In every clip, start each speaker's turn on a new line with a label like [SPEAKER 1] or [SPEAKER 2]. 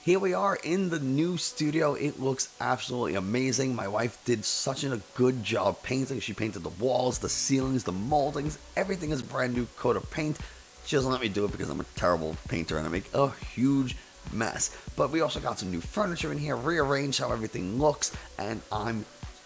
[SPEAKER 1] Here we are in the new studio. It looks absolutely amazing. My wife did such a good job painting. She painted the walls, the ceilings, the moldings. Everything is a brand new coat of paint. She doesn't let me do it because I'm a terrible painter and I make a huge mess. But we also got some new furniture in here, rearranged how everything looks, and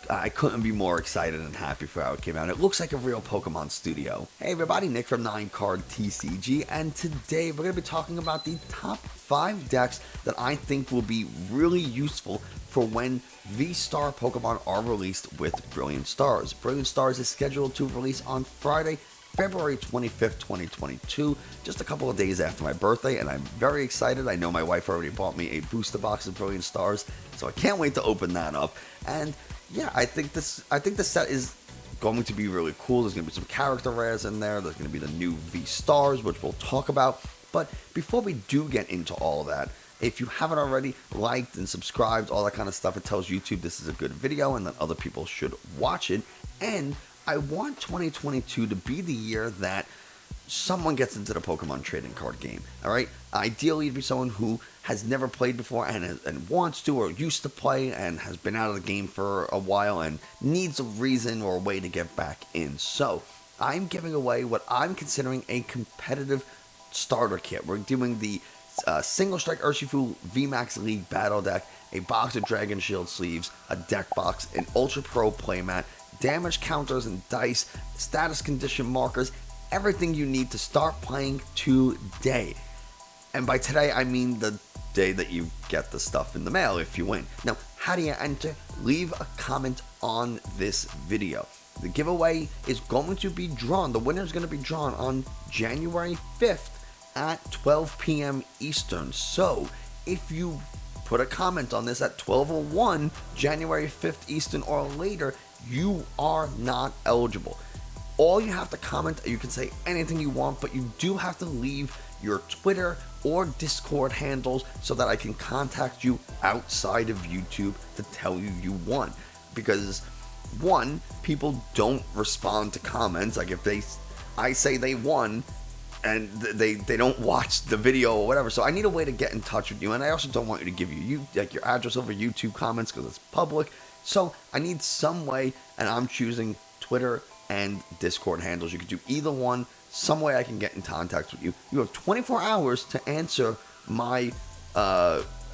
[SPEAKER 1] I couldn't be more excited and happy for how it came out. It looks like a real Pokemon studio. Hey everybody, Nick from 9Card TCG, and today we're going to be talking about the top 5 decks that I think will be really useful for when V-Star Pokemon are released with Brilliant Stars. Brilliant Stars is scheduled to release on Friday, February 25th, 2022, just a couple of days after my birthday, and I'm very excited. I know my wife already bought me a booster box of Brilliant Stars, so I can't wait to open that up. And yeah, I think the set is going to be really cool. There's going to be some character rares in there. There's going to be the new V-Stars, which we'll talk about. But before we do get into all of that, if you haven't already liked and subscribed, all that kind of stuff, it tells YouTube this is a good video and that other people should watch it. And I want 2022 to be the year that someone gets into the Pokemon trading card game. All right, ideally it'd be someone who has never played before and wants to or used to play and has been out of the game for a while and needs a reason or a way to get back in. So I'm giving away what I'm considering a competitive starter kit. We're doing the Single Strike Urshifu VMAX League Battle Deck, a box of Dragon Shield sleeves, a deck box, an Ultra Pro playmat, damage counters and dice, status condition markers, everything you need to start playing today. And by today, I mean the day that you get the stuff in the mail if you win. Now, how do you enter? Leave a comment on this video. The giveaway is going to be drawn. The winner is going to be drawn on January 5th at 12 p.m. Eastern. So, if you put a comment on this at 12:01, January 5th Eastern or later, you are not eligible. All you have to comment, you can say anything you want, but you do have to leave your Twitter or Discord handles so that I can contact you outside of YouTube to tell you you won. Because one, people don't respond to comments. Like if I say they won and they don't watch the video or whatever. So I need a way to get in touch with you, and I also don't want you to give you like your address over YouTube comments because it's public. So I need some way, and I'm choosing Twitter and Discord handles. You can do either one. Some way I can get in contact with you. You have 24 hours to answer my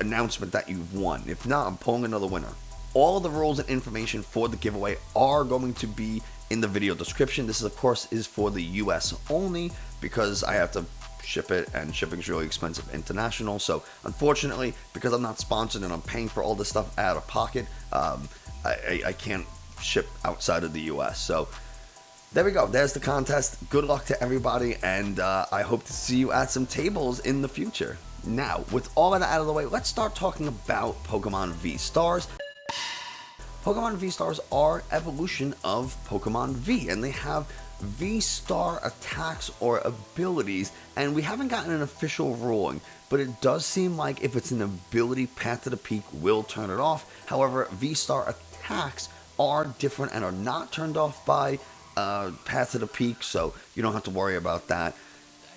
[SPEAKER 1] announcement that you've won. If not, I'm pulling another winner. All the rules and information for the giveaway are going to be in the video description. This is, of course, is for the US only because I have to ship it, and shipping is really expensive international. So unfortunately, because I'm not sponsored and I'm paying for all this stuff out of pocket, I can't ship outside of the US. So there we go. There's the contest. Good luck to everybody, and I hope to see you at some tables in the future. Now, with all of that out of the way, let's start talking about Pokemon V-Stars. Pokemon V-Stars are evolution of Pokemon V, and they have V-Star attacks or abilities, and we haven't gotten an official ruling, but it does seem like if it's an ability, Path to the Peak will turn it off. However, V-Star attacks are different and are not turned off by Path to the Peak, so you don't have to worry about that.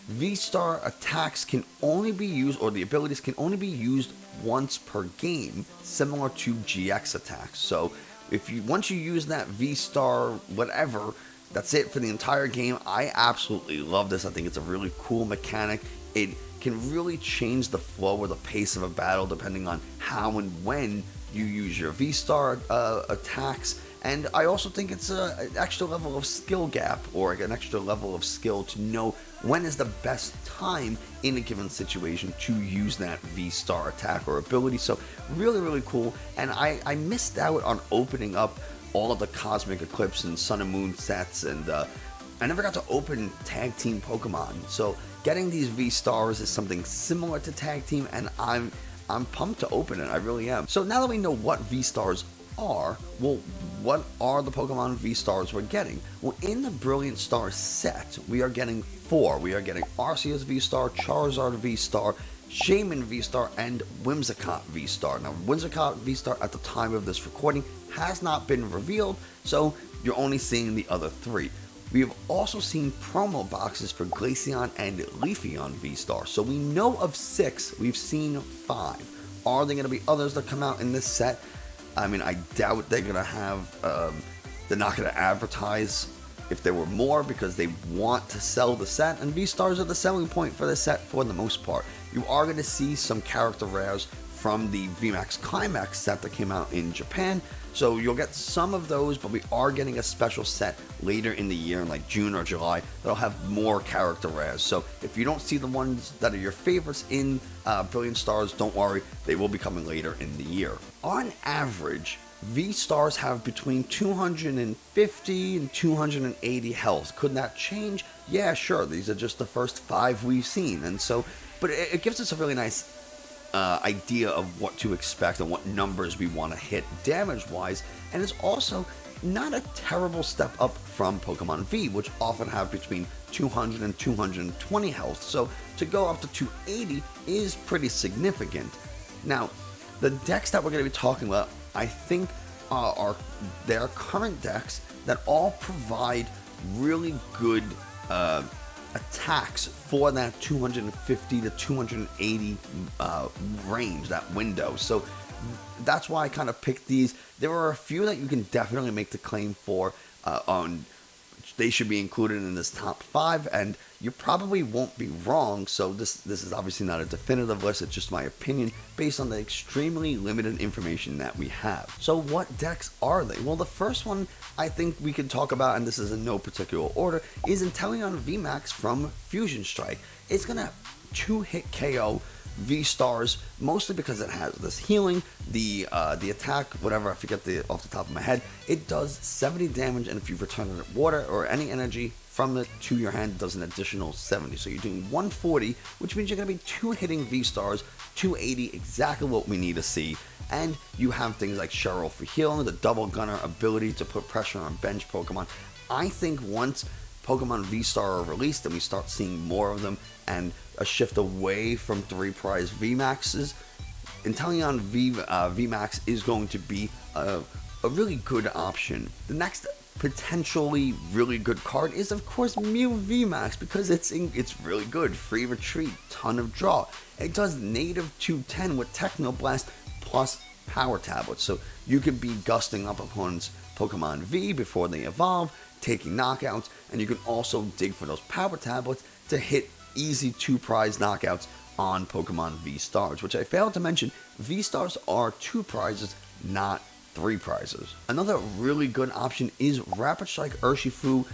[SPEAKER 1] V-Star attacks can only be used, or the abilities can only be used once per game, similar to GX attacks. So once you use that V-Star whatever, that's it for the entire game. I absolutely love this. I think it's a really cool mechanic. It can really change the flow or the pace of a battle depending on how and when you use your V-Star attacks. And I also think it's an extra level of skill gap, or an extra level of skill to know when is the best time in a given situation to use that V-Star attack or ability. So really, really cool. And I missed out on opening up all of the Cosmic Eclipse and Sun and Moon sets, and I never got to open Tag Team Pokemon. So getting these V-Stars is something similar to Tag Team, and I'm pumped to open it. I really am. So now that we know what V-Stars are, well, what are the Pokemon V-Stars we're getting? Well, in the Brilliant Stars set, we are getting 4. We are getting Arceus V-Star, Charizard V-Star, Shaman V-Star, and Whimsicott V-Star. Now, Whimsicott V-Star at the time of this recording has not been revealed, so you're only seeing the other 3. We have also seen promo boxes for Glaceon and Leafeon V-Star, so we know of 6, we've seen 5. Are there going to be others that come out in this set? I mean, I doubt they're going to have, they're not going to advertise if there were more, because they want to sell the set, and VStars are the selling point for the set for the most part. You are going to see some character rares from the VMAX Climax set that came out in Japan, so you'll get some of those, but we are getting a special set later in the year, in like June or July, that'll have more character rares. So if you don't see the ones that are your favorites in Brilliant Stars, don't worry, they will be coming later in the year. On average, VStars have between 250 and 280 health. Could that change? Yeah, sure. These are just the first 5 we've seen, and so, but it gives us a really nice idea of what to expect and what numbers we want to hit damage-wise, and it's also not a terrible step up from Pokemon V, which often have between 200 and 220 health. So to go up to 280 is pretty significant. Now, the decks that we're going to be talking about, I think they are current decks that all provide really good attacks for that 250 to 280 range, that window. So that's why I kind of picked these. There are a few that you can definitely make the claim for they should be included in this top 5, and you probably won't be wrong. So this is obviously not a definitive list, it's just my opinion based on the extremely limited information that we have. So what decks are they? Well, the first one I think we can talk about, and this is in no particular order, is Inteleon VMAX from Fusion Strike. It's gonna 2-hit KO VStars, mostly because it has this healing, the attack, whatever, I forget off the top of my head. It does 70 damage, and if you return it water or any energy from it to your hand, it does an additional 70. So you're doing 140, which means you're going to be 2-hitting VStars, 280, exactly what we need to see. And you have things like Cheryl for healing, the double gunner ability to put pressure on bench Pokemon. I think once Pokemon V-Star are released and we start seeing more of them and a shift away from 3-prize VMAXs, Inteleon VMAX is going to be a really good option. The next potentially really good card is, of course, Mew VMAX, because it's really good. Free retreat, ton of draw. It does native 210 with Technoblast plus Power Tablet, so you could be gusting up opponents' Pokemon V before they evolve, taking knockouts, and you can also dig for those Power Tablets to hit easy 2-prize knockouts on Pokemon V-Stars, which I failed to mention. V-Stars are 2 prizes, not 3 prizes. Another really good option is Rapid Strike Urshifu,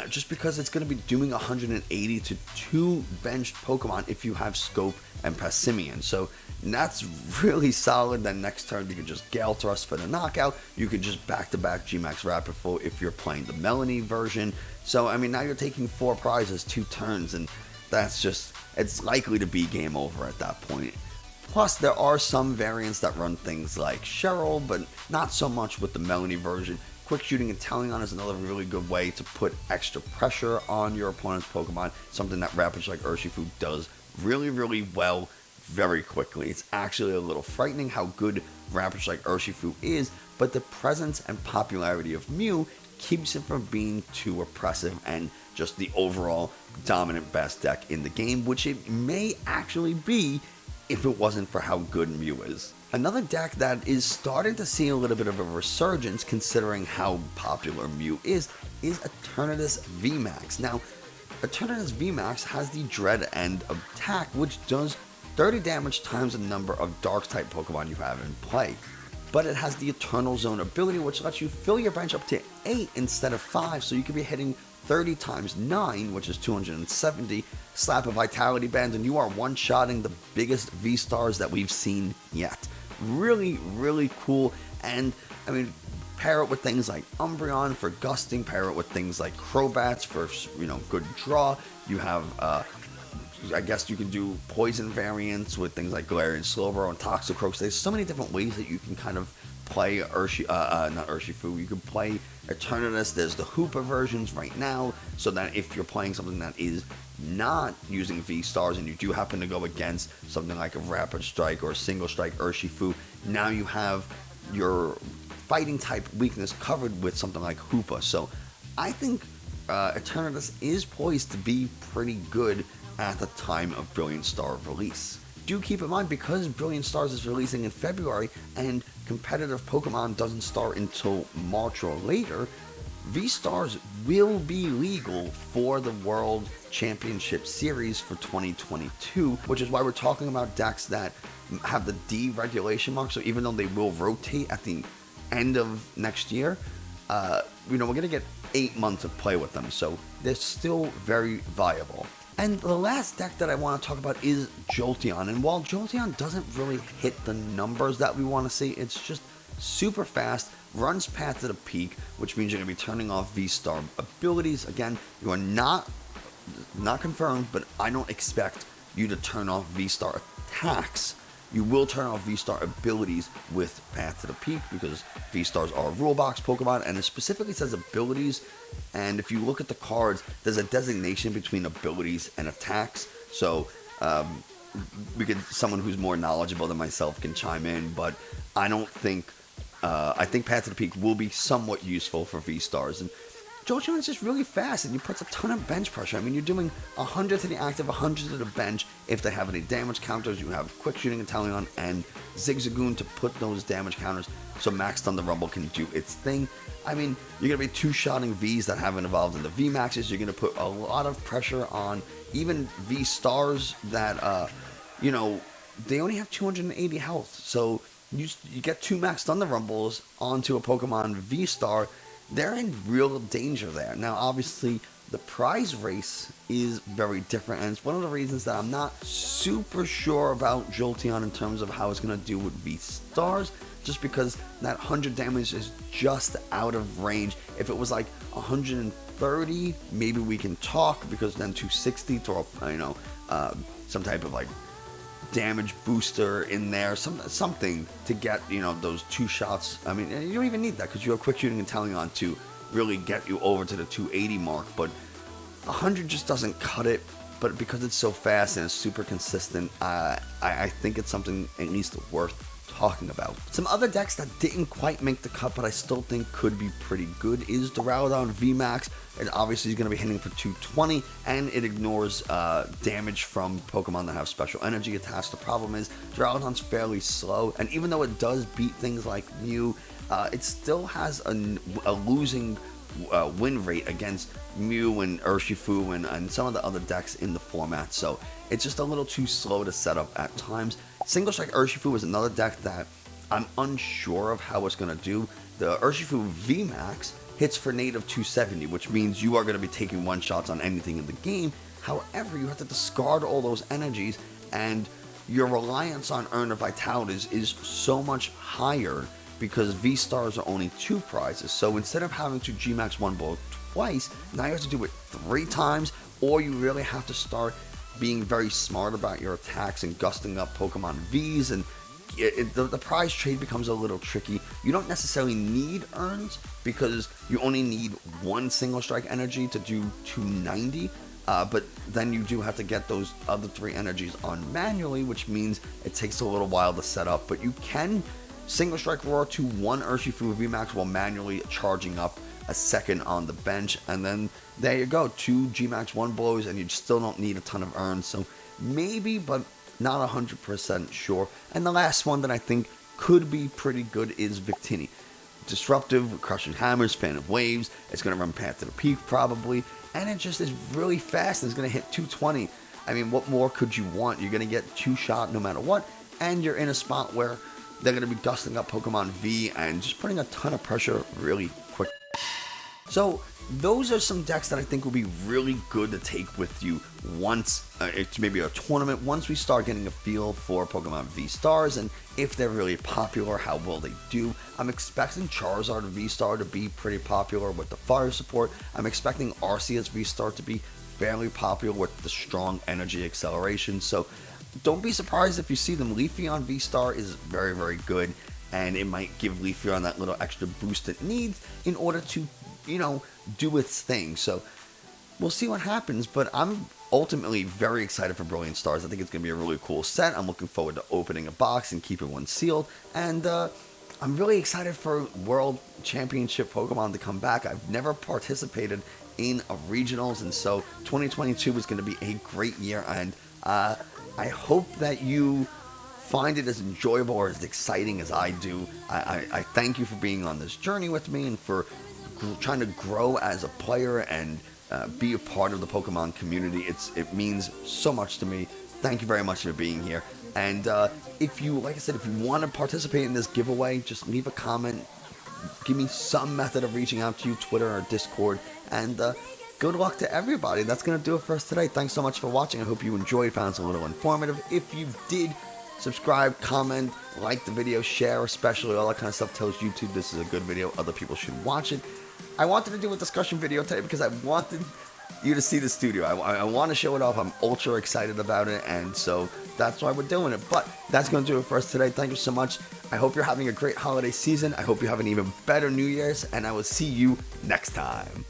[SPEAKER 1] just because it's going to be doing 180 to 2 benched Pokemon if you have Scope and Passimian. So that's really solid. Then next turn you can just Gale Thrust for the knockout. You can just back-to-back G-Max Rapid Full if you're playing the Melanie version. So I mean, now you're taking 4 prizes, 2 turns, and that's just, it's likely to be game over at that point. Plus, there are some variants that run things like Cheryl, but not so much with the Melanie version. Quick Shooting Inteleon is another really good way to put extra pressure on your opponent's Pokemon, something that Rapid Strike Urshifu does really, really well very quickly. It's actually a little frightening how good Rapid Strike Urshifu is, but the presence and popularity of Mew keeps it from being too oppressive and just the overall dominant best deck in the game, which it may actually be if it wasn't for how good Mew is. Another deck that is starting to see a little bit of a resurgence, considering how popular Mew is Eternatus VMAX. Now, Eternatus VMAX has the Dread End attack, which does 30 damage times the number of Dark-type Pokemon you have in play. But it has the Eternal Zone ability, which lets you fill your bench up to 8 instead of 5, so you could be hitting 30 times 9, which is 270, slap a Vitality Band, and you are one-shotting the biggest V-Stars that we've seen yet. Really, really cool, and I mean, pair it with things like Umbreon for gusting, pair it with things like Crobats for, good draw. You have, I guess you can do poison variants with things like Galarian Slowbro and Toxicroak. There's so many different ways that you can kind of play not Urshifu, you can play Eternatus. There's the Hoopa versions right now, so that if you're playing something that is not using V-Stars and you do happen to go against something like a Rapid Strike or a Single Strike Urshifu, now you have your fighting type weakness covered with something like Hoopa. So I think Eternatus is poised to be pretty good at the time of Brilliant Star release. do keep in mind, because Brilliant Stars is releasing in February and competitive Pokemon doesn't start until March or later, VStars will be legal for the World Championship Series for 2022, which is why we're talking about decks that have the deregulation mark. So even though they will rotate at the end of next year, we're going to get 8 months of play with them. So they're still very viable. And the last deck that I want to talk about is Jolteon. And while Jolteon doesn't really hit the numbers that we want to see, it's just super fast, runs Path to the Peak, which means you're going to be turning off V-Star abilities. Again, you are not confirmed, but I don't expect you to turn off V-Star attacks. You will turn off V-Star abilities with Path to the Peak, because V-Stars are rule box Pokemon, and it specifically says abilities. And if you look at the cards, there's a designation between abilities and attacks. So someone who's more knowledgeable than myself can chime in, but I don't think. I think Path to the Peak will be somewhat useful for V-Stars. And Jolteon is just really fast, and he puts a ton of bench pressure. I mean, you're doing 100 to the active, 100 to the bench. If they have any damage counters, you have Quick Shooting Inteleon and Zigzagoon to put those damage counters so Max Thunder Rumble can do its thing. I mean, you're going to be two-shotting Vs that haven't evolved into V-Maxes. You're going to put a lot of pressure on even V-Stars that, they only have 280 health. So you get 2 Max Thunder Rumbles onto a Pokemon V-Star, they're in real danger there. Now, obviously, the prize race is very different, and it's one of the reasons that I'm not super sure about Jolteon in terms of how it's going to do with V-Stars, just because that 100 damage is just out of range. If it was like 130, maybe we can talk, because then 260, throw some type of like damage booster in there, something to get those 2 shots. I mean, you don't even need that, because you have Quick Shooting Inteleon to really get you over to the 280 mark, but 100 just doesn't cut it. But because it's so fast and it's super consistent, I think it's something at least worth talking about. Some other decks that didn't quite make the cut, but I still think could be pretty good, is Duraludon VMAX. It obviously is going to be hitting for 220, and it ignores damage from Pokemon that have special energy attached. The problem is Duraludon's fairly slow, and even though it does beat things like Mew, it still has a losing win rate against Mew and Urshifu and some of the other decks in the format, so it's just a little too slow to set up at times. Single Strike Urshifu is another deck that I'm unsure of how it's going to do. The Urshifu VMAX hits for native 270, which means you are going to be taking one-shots on anything in the game. However, you have to discard all those energies, and your reliance on Urn of Vitalities is so much higher, because V-Stars are only 2 prizes. So instead of having to G-Max one blow twice, now you have to do it 3 times, or you really have to start being very smart about your attacks and gusting up Pokemon Vs, and the prize trade becomes a little tricky. You don't necessarily need Urns, because you only need 1 Single Strike energy to do 290, but then you do have to get those other 3 energies on manually, which means it takes a little while to set up. But you can Single Strike Roar to 1 Urshifu VMAX while manually charging up a second on the bench, and then there you go, 2 G-Max 1 blows, and you still don't need a ton of Urns. So maybe, but not 100% sure. And the last one that I think could be pretty good is Victini. Disruptive, Crushing Hammers, Fan of Waves. It's going to run Path to the Peak probably, and it just is really fast, and it's going to hit 220. I mean, what more could you want? You're going to get 2-shot no matter what, and you're in a spot where they're going to be dusting up Pokemon V and just putting a ton of pressure really quick. So those are some decks that I think will be really good to take with you once it's maybe a tournament, once we start getting a feel for Pokemon V-Stars, and if they're really popular, how will they do. I'm expecting Charizard V-Star to be pretty popular with the fire support. I'm expecting Arceus V-Star to be fairly popular with the strong energy acceleration. So don't be surprised if you see them. Leafeon V-Star is very, very good, and it might give Leafeon that little extra boost it needs in order to do its thing. So we'll see what happens, but I'm ultimately very excited for Brilliant Stars. I think it's going to be a really cool set. I'm looking forward to opening a box and keeping one sealed, and I'm really excited for World Championship Pokemon to come back. I've never participated in a regionals, and so 2022 is going to be a great year, and I hope that you find it as enjoyable or as exciting as I do. I thank you for being on this journey with me and for trying to grow as a player and be a part of the Pokemon community. It means so much to me. Thank you very much for being here. And if you, like I said, if you want to participate in this giveaway, just leave a comment. Give me some method of reaching out to you, Twitter or Discord. And good luck to everybody. That's going to do it for us today. Thanks so much for watching. I hope you enjoyed, found it a little informative. If you did, subscribe, comment, like the video, share, especially all that kind of stuff tells YouTube this is a good video. Other people should watch it. I wanted to do a discussion video today because I wanted you to see the studio. I want to show it off. I'm ultra excited about it, and so that's why we're doing it. But that's going to do it for us today. Thank you so much. I hope you're having a great holiday season. I hope you have an even better New Year's, and I will see you next time.